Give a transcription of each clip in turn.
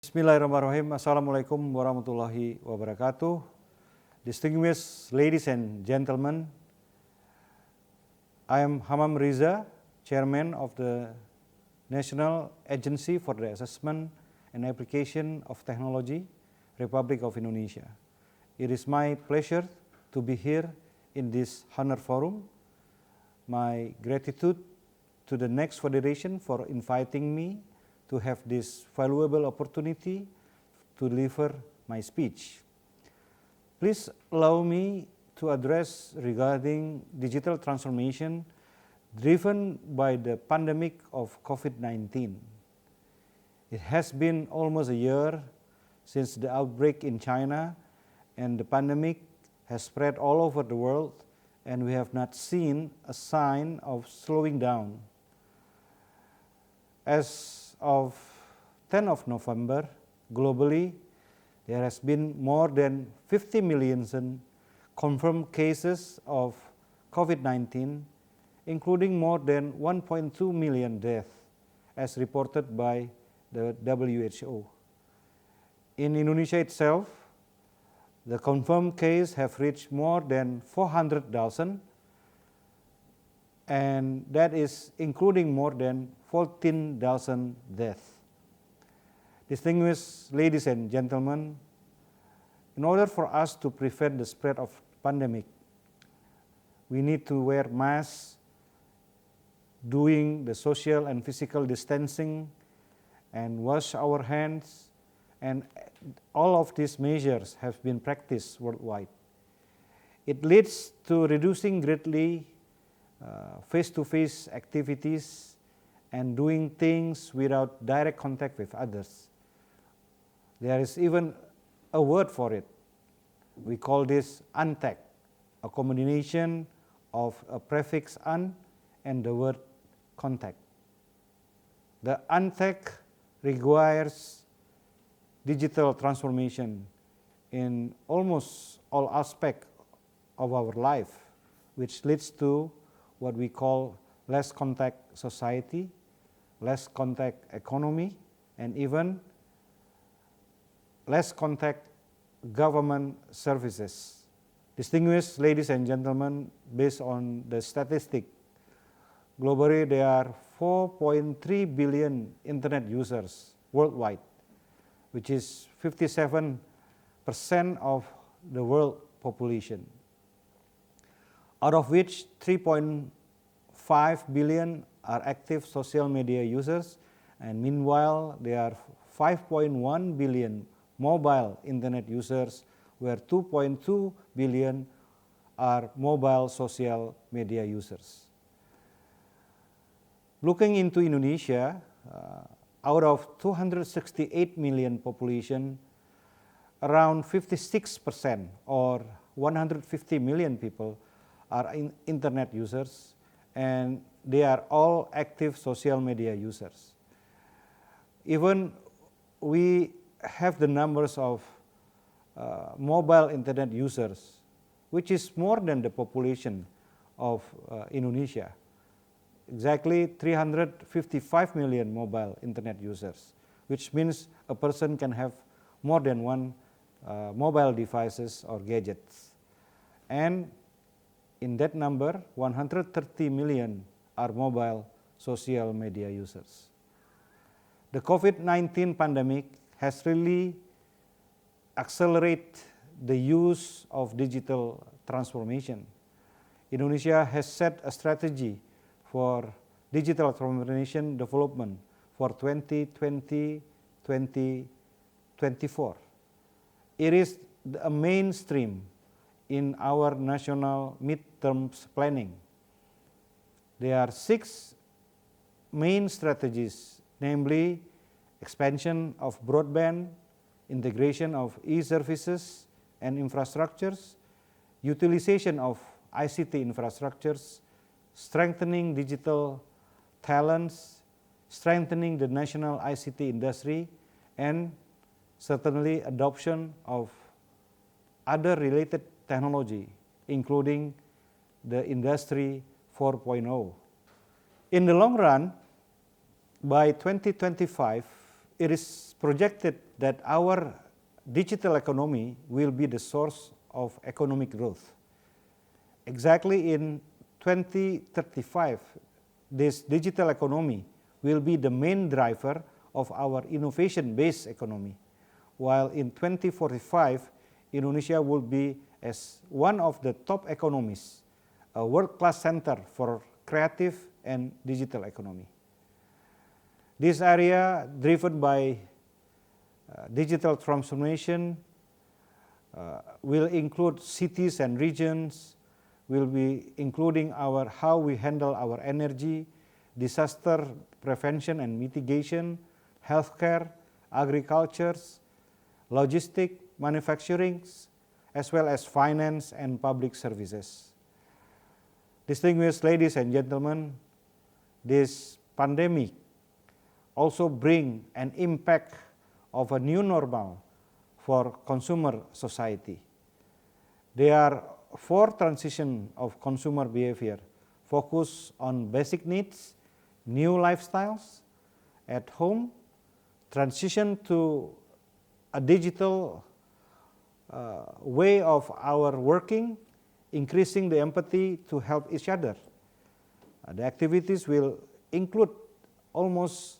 Bismillahirrahmanirrahim. Assalamualaikum warahmatullahi wabarakatuh. Distinguished ladies and gentlemen, I am Hamam Riza, Chairman of the National Agency for the Assessment and Application of Technology, Republic of Indonesia. It is my pleasure to be here in this honor forum. My gratitude to the Next Federation for inviting me to have this valuable opportunity to deliver my speech. Please allow me to address regarding digital transformation driven by the pandemic of COVID-19. It has been almost a year since the outbreak in China, and the pandemic has spread all over the world, and we have not seen a sign of slowing down. As of 10th of November, globally, there has been more than 50 million confirmed cases of COVID-19, including more than 1.2 million deaths, as reported by the WHO. In Indonesia itself, the confirmed cases have reached more than 400,000, and that is including more than 14,000 deaths. Distinguished ladies and gentlemen, in order for us to prevent the spread of pandemic, we need to wear masks, doing the social and physical distancing, and wash our hands, and all of these measures have been practiced worldwide. It leads to reducing greatly face-to-face activities and doing things without direct contact with others. There is even a word for it. We call this UNTAC, a combination of a prefix un and the word contact. The UNTAC requires digital transformation in almost all aspects of our life, which leads to what we call less contact society, less contact economy, and even less contact government services. Distinguished ladies and gentlemen, based on the statistic, globally there are 4.3 billion internet users worldwide, which is 57% of the world population, out of which 3.5 billion are active social media users, and meanwhile there are 5.1 billion mobile internet users, where 2.2 billion are mobile social media users. Looking into Indonesia, out of 268 million population, around 56% or 150 million people are internet users, and they are all active social media users. Even we have the numbers of mobile internet users, which is more than the population of Indonesia. Exactly 355 million mobile internet users, which means a person can have more than one mobile devices or gadgets. And in that number, 130 million are mobile social media users. The COVID-19 pandemic has really accelerated the use of digital transformation. Indonesia has set a strategy for digital transformation development for 2020-2024. It is a mainstream in our national midterm planning. There are 6 main strategies, namely expansion of broadband, integration of e-services and infrastructures, utilization of ICT infrastructures, strengthening digital talents, strengthening the national ICT industry, and certainly adoption of other related technology, including the Industry 4.0. In the long run, by 2025, it is projected that our digital economy will be the source of economic growth. Exactly in 2035, this digital economy will be the main driver of our innovation-based economy, while in 2045, Indonesia will be as one of the top economies, a world-class center for creative and digital economy. This area, driven by digital transformation, will include cities and regions, will be including how we handle our energy, disaster prevention and mitigation, healthcare, agriculture, logistics, manufacturing, as well as finance and public services. Distinguished ladies and gentlemen, this pandemic also bring an impact of a new normal for consumer society. There are 4 transitions of consumer behavior focused on basic needs, new lifestyles at home, transition to a digital way of our working, increasing the empathy to help each other. The activities will include almost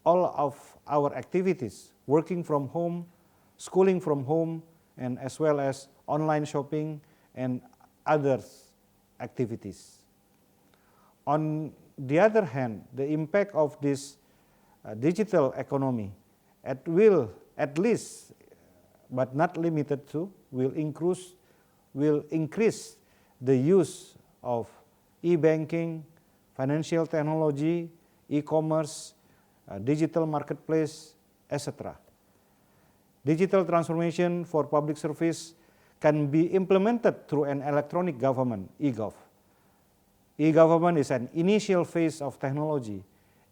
all of our activities, working from home, schooling from home, and as well as online shopping and other activities. On the other hand, the impact of this digital economy will at least, but not limited to, will increase the use of e-banking, financial technology, e-commerce, digital marketplace, etc. Digital transformation for public service can be implemented through an electronic government, e-gov. E-government is an initial phase of technology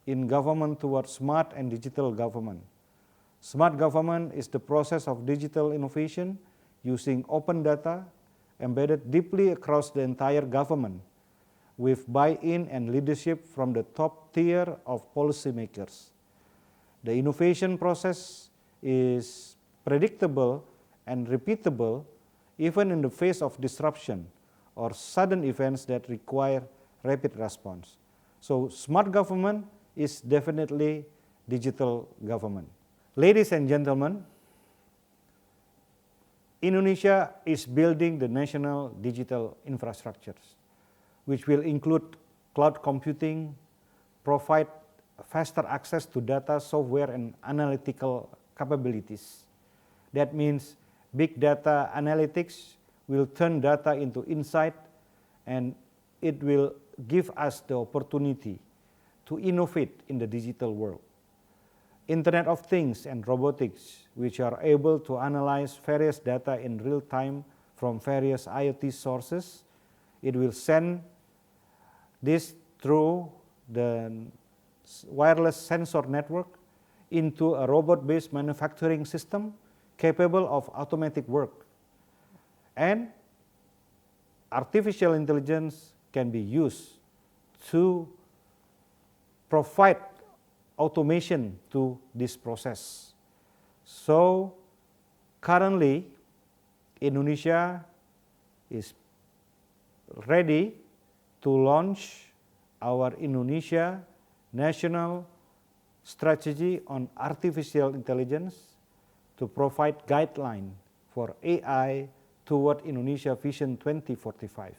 in government towards smart and digital government. Smart government is the process of digital innovation using open data embedded deeply across the entire government with buy-in and leadership from the top tier of policymakers. The innovation process is predictable and repeatable even in the face of disruption or sudden events that require rapid response. So smart government is definitely digital government. Ladies and gentlemen, Indonesia is building the national digital infrastructures, which will include cloud computing, provide faster access to data, software, and analytical capabilities. That means big data analytics will turn data into insight, and it will give us the opportunity to innovate in the digital world. Internet of Things and robotics, which are able to analyze various data in real time from various IoT sources. It will send this through the wireless sensor network into a robot-based manufacturing system capable of automatic work. And artificial intelligence can be used to provide automation to this process. So currently, Indonesia is ready to launch our Indonesia National Strategy on Artificial Intelligence to provide guideline for AI toward Indonesia Vision 2045.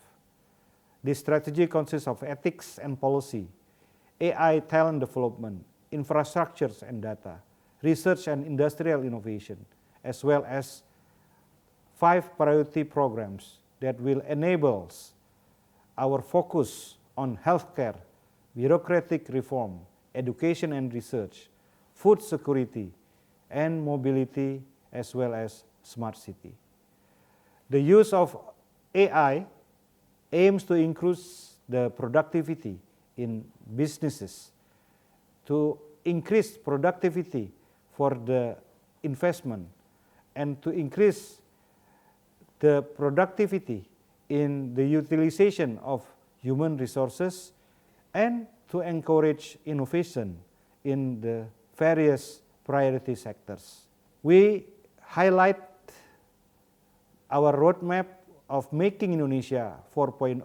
This strategy consists of ethics and policy, AI talent development, infrastructures and data, research and industrial innovation, as well as 5 priority programs that will enable our focus on healthcare, bureaucratic reform, education and research, food security, and mobility, as well as smart city. The use of AI aims to increase the productivity in businesses, to increase productivity for the investment, and to increase the productivity in the utilization of human resources, and to encourage innovation in the various priority sectors. We highlight our roadmap of making Indonesia 4.0,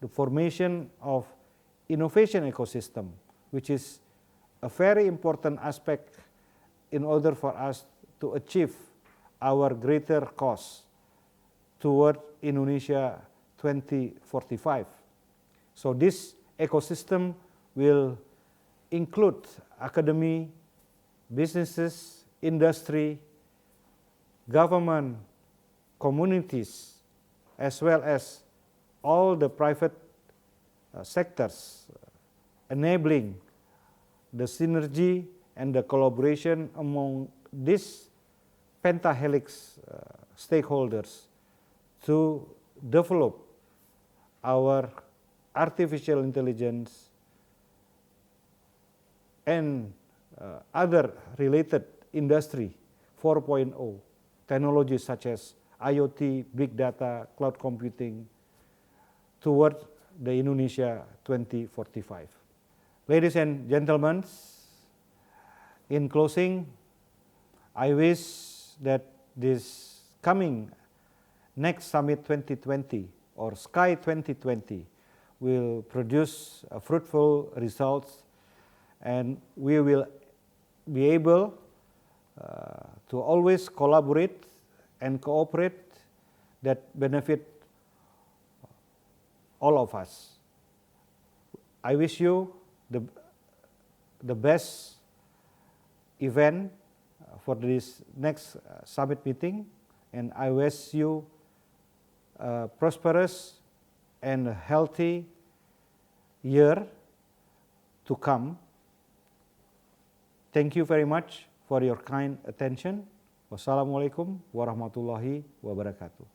the formation of innovation ecosystem, which is a very important aspect in order for us to achieve our greater cause toward Indonesia 2045. So this ecosystem will include academy, businesses, industry, government, communities, as well as all the private sectors, enabling the synergy and the collaboration among these pentahelix stakeholders to develop our artificial intelligence and other related industry 4.0 technologies such as IoT, big data, cloud computing toward the Indonesia 2045. Ladies and gentlemen, in closing, I wish that this coming next Summit 2020 or Sky 2020 will produce fruitful results, and we will be able to always collaborate and cooperate that benefit all of us. I wish you the best event for this next summit meeting, and I wish you a prosperous and healthy year to come. Thank you very much for your kind attention. Wassalamualaikum warahmatullahi wabarakatuh.